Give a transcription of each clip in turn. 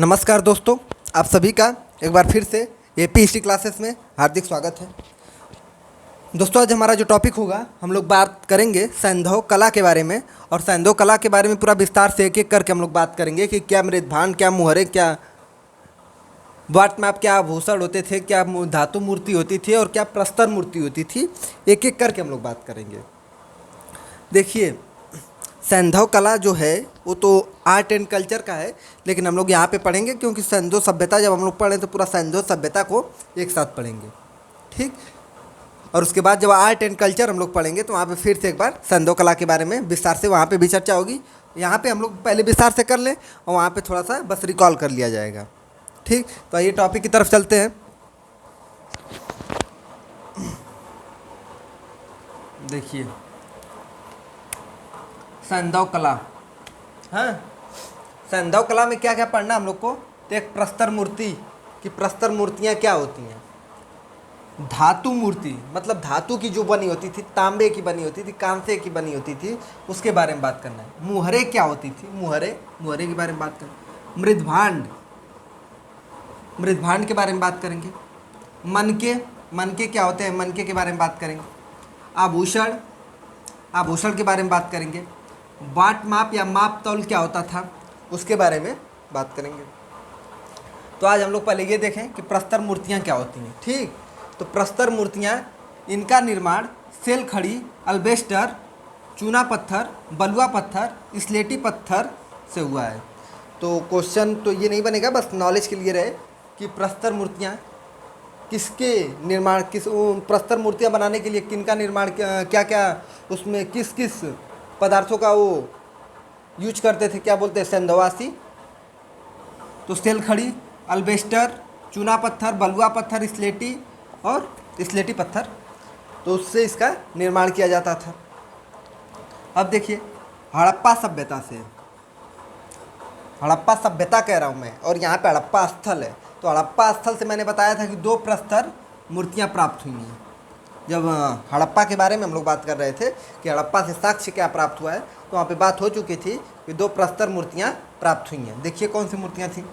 नमस्कार दोस्तों, आप सभी का एक बार फिर से एपी हिस्ट्री क्लासेस में हार्दिक स्वागत है। दोस्तों, आज हमारा जो टॉपिक होगा, हम लोग बात करेंगे सैंधव कला के बारे में। और सैंधव कला के बारे में पूरा विस्तार से एक एक करके हम लोग बात करेंगे कि क्या मृदभांड, क्या मुहरे, क्या वाट मैप, क्या आभूषण होते थे, क्या धातु मूर्ति होती थी और क्या प्रस्तर मूर्ति होती थी। एक एक करके हम लोग बात करेंगे। देखिए, सैंधव कला जो है वो तो आर्ट एंड कल्चर का है, लेकिन हम लोग यहाँ पे पढ़ेंगे क्योंकि सैंधव सभ्यता जब हम लोग पढ़ें तो पूरा सैंधव सभ्यता को एक साथ पढ़ेंगे, ठीक। और उसके बाद जब आर्ट एंड कल्चर हम लोग पढ़ेंगे तो वहाँ पे फिर से एक बार सैंधव कला के बारे में विस्तार से वहाँ पे भी चर्चा होगी। यहाँ पे हम लोग पहले विस्तार से कर लें और वहाँ पे थोड़ा सा बस रिकॉल कर लिया जाएगा, ठीक। तो आइए टॉपिक की तरफ चलते हैं। देखिए, सैंधव कला, हाँ, सैंधव कला में क्या क्या पढ़ना हम लोग को। तो एक प्रस्तर मूर्ति कि प्रस्तर मूर्तियाँ क्या होती हैं। धातु मूर्ति मतलब धातु की जो बनी होती थी, तांबे की बनी होती थी, कांसे की बनी होती थी, उसके बारे में बात करना है। मुहरे क्या होती थी, मुहरे के बारे में बात करना। मृदभांड के बारे में बात करेंगे। मनके क्या होते हैं, मनके के बारे में बात करेंगे। आभूषण के बारे में बात करेंगे। बाट माप या माप तौल क्या होता था, उसके बारे में बात करेंगे। तो आज हम लोग पहले ये देखें कि प्रस्तर मूर्तियाँ क्या होती हैं, ठीक। तो प्रस्तर मूर्तियाँ, इनका निर्माण सेल खड़ी, अल्बेस्टर, चूना पत्थर, बलुआ पत्थर, स्लेटी पत्थर से हुआ है। तो क्वेश्चन तो ये नहीं बनेगा, बस नॉलेज के लिए रहे कि प्रस्तर मूर्तियाँ किसके निर्माण, प्रस्तर मूर्तियाँ बनाने के लिए किनका निर्माण, क्या क्या उसमें किस किस पदार्थों का वो यूज करते थे, क्या बोलते हैं, सैंधवासी। तो सेल खड़ी, अल्बेस्टर, चूना पत्थर, बलुआ पत्थर, स्लेटी पत्थर, तो उससे इसका निर्माण किया जाता था। अब देखिए, हड़प्पा सभ्यता कह रहा हूँ मैं, और यहाँ पे हड़प्पा स्थल है। तो हड़प्पा स्थल से मैंने बताया था कि 2 प्रस्तर मूर्तियाँ प्राप्त हुई हैं। जब हड़प्पा के बारे में हम लोग बात कर रहे थे कि हड़प्पा से साक्ष्य क्या प्राप्त हुआ है, तो वहाँ पे बात हो चुकी थी कि 2 प्रस्तर मूर्तियाँ प्राप्त हुई हैं। देखिए कौन सी मूर्तियाँ थी।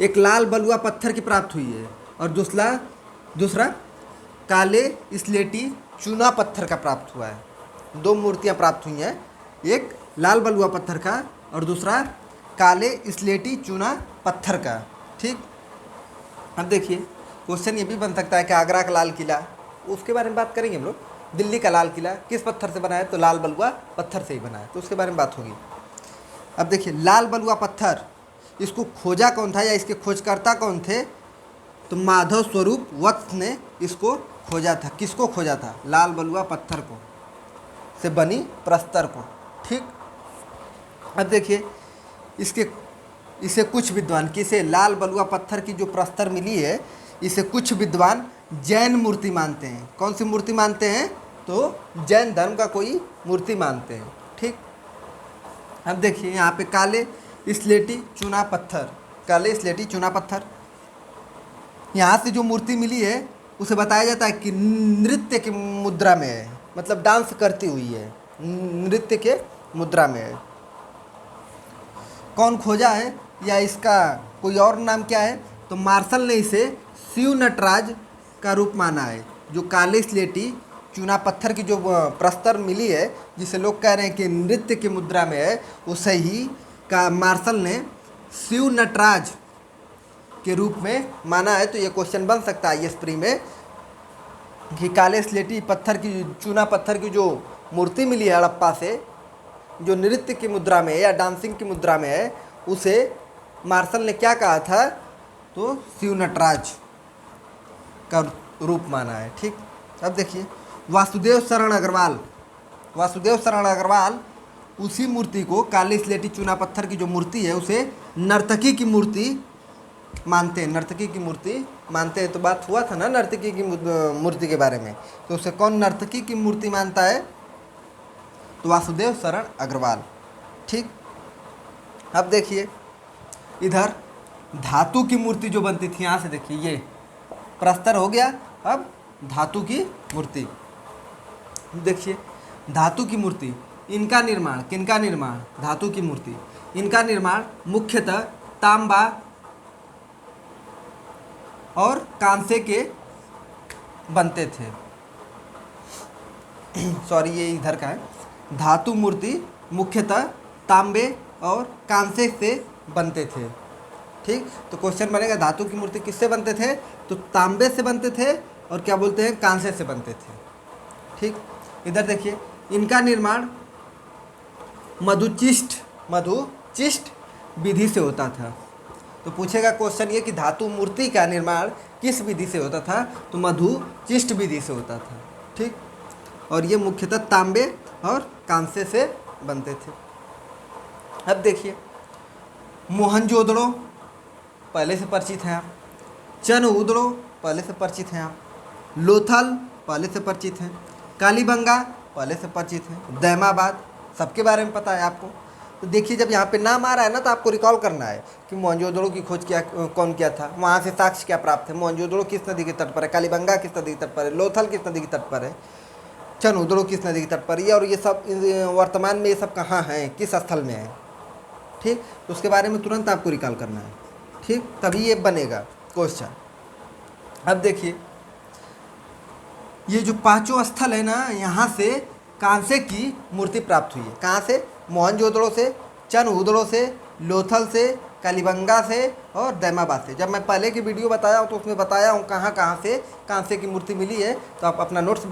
एक लाल बलुआ पत्थर की प्राप्त हुई है और दूसरा काले स्लेटी चूना पत्थर का प्राप्त हुआ है। 2 मूर्तियाँ प्राप्त हुई हैं, एक लाल बलुआ पत्थर का और दूसरा काले स्लेटी चूना पत्थर का, ठीक। अब देखिए, क्वेश्चन ये भी बन सकता है कि आगरा का लाल किला, उसके बारे में बात करेंगे हम लोग। दिल्ली का लाल किला किस पत्थर से बना है, तो लाल बलुआ पत्थर से ही बना है, तो उसके बारे में बात होगी। अब देखिए, लाल बलुआ पत्थर, इसको खोजा कौन था या इसके खोजकर्ता कौन थे, तो माधव स्वरूप वत्स ने इसको खोजा था। किसको खोजा था, लाल बलुआ पत्थर को, से बनी प्रस्तर को, ठीक। अब देखिए, इसे कुछ विद्वान, किसे, लाल बलुआ पत्थर की जो प्रस्तर मिली है, इसे कुछ विद्वान जैन मूर्ति मानते हैं। कौन सी मूर्ति मानते हैं, तो जैन धर्म का कोई मूर्ति मानते हैं, ठीक। अब देखिए, यहाँ पे काले स्लेटी चूना पत्थर, यहाँ से जो मूर्ति मिली है उसे बताया जाता है कि नृत्य की मुद्रा में है, मतलब डांस करती हुई है, नृत्य के मुद्रा में है। कौन खोजा है या इसका कोई और नाम क्या है, तो मार्शल ने इसे शिव नटराज का रूप माना है। जो काले स्लेटी चूना पत्थर की जो प्रस्तर मिली है, जिसे लोग कह रहे हैं कि नृत्य की मुद्रा में है, उसे ही का मार्शल ने शिव नटराज के रूप में माना है। तो ये क्वेश्चन बन सकता है IAS प्री में कि काले स्लेटी पत्थर की, चूना पत्थर की जो मूर्ति मिली है हड़प्पा से, जो नृत्य की मुद्रा में है या डांसिंग की मुद्रा में है, उसे मार्शल ने क्या कहा था, तो शिव नटराज का रूप माना है, ठीक। अब देखिए, वासुदेव शरण अग्रवाल उसी मूर्ति को, काली स्लेटी चूना पत्थर की जो मूर्ति है, उसे नर्तकी की मूर्ति मानते हैं। तो बात हुआ था ना नर्तकी की मूर्ति के बारे में, तो उसे कौन नर्तकी की मूर्ति मानता है, तो वासुदेव शरण अग्रवाल, ठीक। अब देखिए, इधर धातु की मूर्ति जो बनती थी, यहाँ से देखिए, ये प्रस्तर हो गया। अब धातु की मूर्ति देखिए, धातु की मूर्ति, इनका निर्माण, किनका निर्माण, धातु की मूर्ति, इनका निर्माण मुख्यतः तांबा और कांसे के बनते थे। सॉरी, ये इधर का है। धातु मूर्ति मुख्यतः तांबे और कांसे से बनते थे। ठीक, तो क्वेश्चन बनेगा धातु की मूर्ति किससे बनते थे? तो तांबे से बनते थे और क्या बोलते हैं, कांसे से बनते थे। ठीक, इधर देखिए, इनका निर्माण मधुचिष्ट विधि से होता था। तो पूछेगा क्वेश्चन ये कि धातु मूर्ति का निर्माण किस विधि से होता था? तो मधुचिष्ट विधि से होता था। ठीक, और ये मुख्यतः तांबे और कांसे से बनते थे। अब देखिए, मोहनजोदड़ो पहले से परिचित हैं आप, चनउदड़ो पहले से परिचित हैं आप, लोथल पहले से परिचित हैं, कालीबंगा पहले से परिचित हैं, दैमाबाद सबके बारे में पता है आपको। तो देखिए, जब यहाँ पे नाम आ रहा है ना, तो आपको रिकॉल करना है कि मोहनजोदड़ो की खोज कौन किया था, वहाँ से साक्ष्य क्या प्राप्त है, मोहनजोदड़ो किस नदी के तट पर है, कालीबंगा किस नदी के तट पर है, लोथल किस नदी के तट पर है, चनउदड़ो किस नदी के तट पर है, और ये सब वर्तमान में ये सब कहाँ हैं, किस स्थल में है। ठीक, तो उसके बारे में तुरंत आपको रिकॉल करना है। ठीक, तभी ये बनेगा क्वेश्चन। अब देखिए, ये जो पांचों स्थल है ना, यहाँ से कांसे की मूर्ति प्राप्त हुई है। कहाँ से? मोहनजोदड़ो से, चनउदड़ो से, लोथल से, कालीबंगा से और दैमाबाद से। जब मैं पहले की वीडियो बताया हूँ तो उसमें बताया हूँ कहाँ कहाँ से कांसे की मूर्ति मिली है। तो आप अपना नोट्स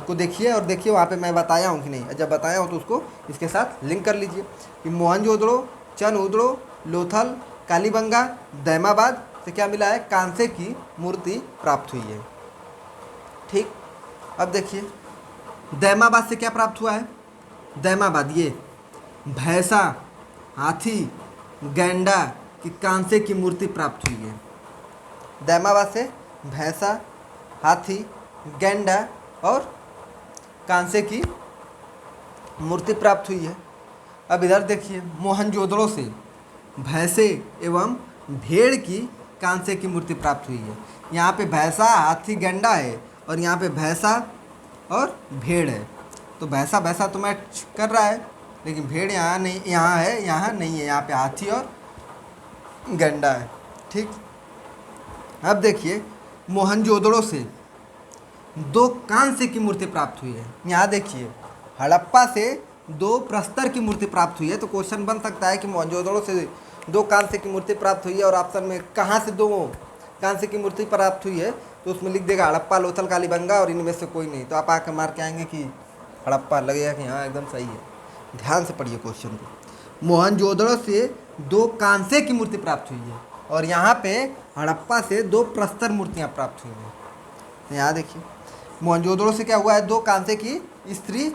को देखिए और देखिए वहाँ पे मैं बताया हूँ कि नहीं। जब बताया हूँ तो उसको इसके साथ लिंक कर लीजिए कि मोहनजोदड़ो, चनउदड़ो, लोथल, कालीबंगा, दैमाबाद से क्या मिला है? कांसे की मूर्ति प्राप्त हुई है। ठीक, अब देखिए, दैमाबाद से क्या प्राप्त हुआ है? दैमाबाद ये भैंसा, हाथी, गैंडा की कांसे की मूर्ति प्राप्त हुई है। दैमाबाद से भैंसा, हाथी, गैंडा और कांसे की मूर्ति प्राप्त हुई है। अब इधर देखिए, मोहनजोदड़ो से भैंसे एवं भेड़ की कांसे की मूर्ति प्राप्त हुई है। यहाँ पे भैंसा, हाथी, गैंडा है और यहाँ पे भैंसा और भेड़ है। तो भैंसा तो मैच कर रहा है, लेकिन भेड़ यहाँ नहीं, यहाँ है, यहाँ नहीं है। यहाँ पे हाथी और गैंडा है। ठीक, अब देखिए, मोहनजोदड़ो से 2 कांसे की मूर्ति प्राप्त हुई है। यहाँ देखिए, हड़प्पा से 2 प्रस्तर की मूर्ति प्राप्त हुई है। तो क्वेश्चन बन सकता है कि मोहनजोदड़ो से 2 कांसे की मूर्ति प्राप्त हुई है और ऑप्शन में कहाँ से 2 कांसे की मूर्ति प्राप्त हुई है, तो उसमें लिख देगा हड़प्पा, लोथल, कालीबंगा और इनमें से कोई नहीं। तो आप आकर मार के आएंगे कि हड़प्पा, लगेगा कि हाँ एकदम सही है। ध्यान से पढ़िए क्वेश्चन को। मोहनजोदड़ो से 2 कांसे की मूर्ति प्राप्त हुई है और यहाँ पे हड़प्पा से 2 प्रस्तर मूर्तियाँ प्राप्त हुई हैं। तो यहाँ देखिए, मोहनजोदड़ो से क्या हुआ है? 2 कांसे की स्त्री,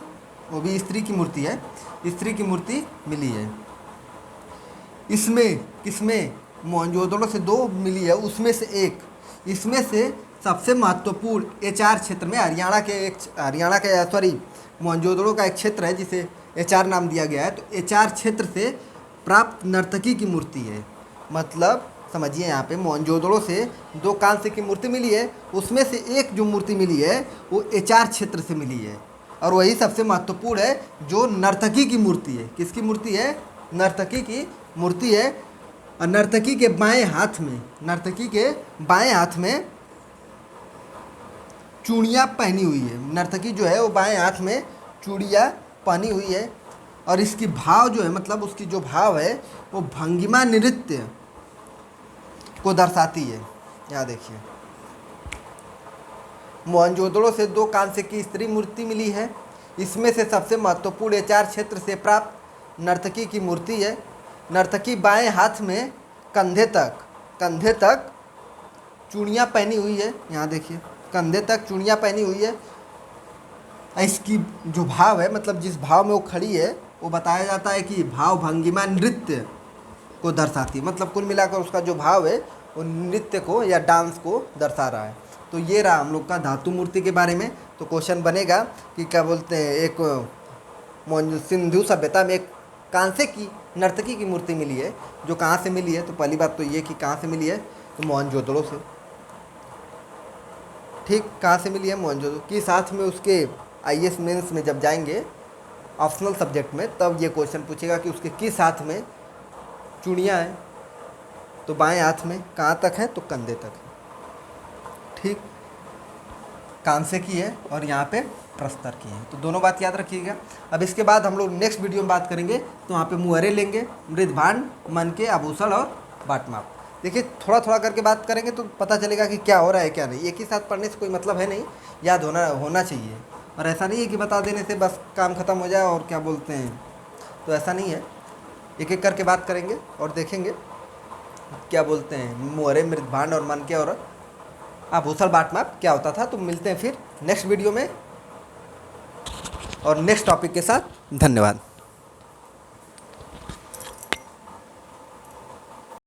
वो भी स्त्री की मूर्ति है, स्त्री की मूर्ति मिली है। इसमें किसमें? मोहनजोदड़ो से 2 मिली है, उसमें से एक, इसमें से सबसे महत्वपूर्ण एचआर क्षेत्र में हरियाणा के सॉरी मोहनजोदड़ो का एक क्षेत्र है जिसे एचआर नाम दिया गया है। तो एचआर क्षेत्र से प्राप्त नर्तकी की मूर्ति है। मतलब समझिए, यहाँ पे मोहनजोदड़ो से 2 कांसे की मूर्ति मिली है, उसमें से एक जो मूर्ति मिली है वो एचआर क्षेत्र से मिली है और वही सबसे महत्वपूर्ण है, जो नर्तकी की मूर्ति है। किसकी मूर्ति है? नर्तकी की मूर्ति है। और नर्तकी के बाएं हाथ में चूड़ियाँ पहनी हुई है। नर्तकी जो है वो बाएं हाथ में चूड़ियाँ पहनी हुई है और इसकी भाव जो है, मतलब उसकी जो भाव है वो भंगिमा नृत्य को दर्शाती है। यहाँ देखिए, मोहनजोदड़ो से 2 कांसे की स्त्री मूर्ति मिली है, इसमें से सबसे महत्वपूर्ण एचआर क्षेत्र से प्राप्त नर्तकी की मूर्ति है। नर्तकी बाएं हाथ में कंधे तक चूड़ियाँ पहनी हुई है। यहाँ देखिए, कंधे तक चूड़ियाँ पहनी हुई है। इसकी जो भाव है, मतलब जिस भाव में वो खड़ी है, वो बताया जाता है कि भाव भंगिमा नृत्य को दर्शाती है। मतलब कुल मिलाकर उसका जो भाव है वो नृत्य को या डांस को दर्शा रहा है। तो ये रहा हम लोग का धातु मूर्ति के बारे में। तो क्वेश्चन बनेगा कि क्या बोलते हैं, एक सिंधु सभ्यता में एक कांसे की नर्तकी की मूर्ति मिली है, जो कहाँ से मिली है? तो पहली बात तो ये कि कहाँ से मिली है? तो मोहनजोदड़ो से। ठीक, कहाँ से मिली है? मोहनजोदड़ो की। साथ में उसके आईएएस मेंस में जब जाएंगे ऑप्शनल सब्जेक्ट में, तब ये क्वेश्चन पूछेगा कि उसके किस हाथ में चूड़ियाँ हैं। तो बाएं हाथ में कहाँ तक है, तो कंधे तक है, ठीक, कान से की है और यहाँ पे प्रस्तर की है। तो दोनों बात याद रखिएगा। अब इसके बाद हम लोग नेक्स्ट वीडियो में बात करेंगे, तो वहाँ पे मुहरे लेंगे, मृदभांड, मन के, आभूषण और बाटमाप। देखिए थोड़ा थोड़ा करके बात करेंगे तो पता चलेगा कि क्या हो रहा है क्या नहीं। एक ही साथ पढ़ने से कोई मतलब है नहीं, याद होना चाहिए। और ऐसा नहीं है कि बता देने से बस काम ख़त्म हो जाए और क्या बोलते हैं, तो ऐसा नहीं है। एक एक करके बात करेंगे और देखेंगे क्या बोलते हैं मुहरे, मृदभांड और मन के और आभूषण बाटमाप क्या होता था। तो मिलते हैं फिर नेक्स्ट वीडियो में और नेक्स्ट टॉपिक के साथ। धन्यवाद।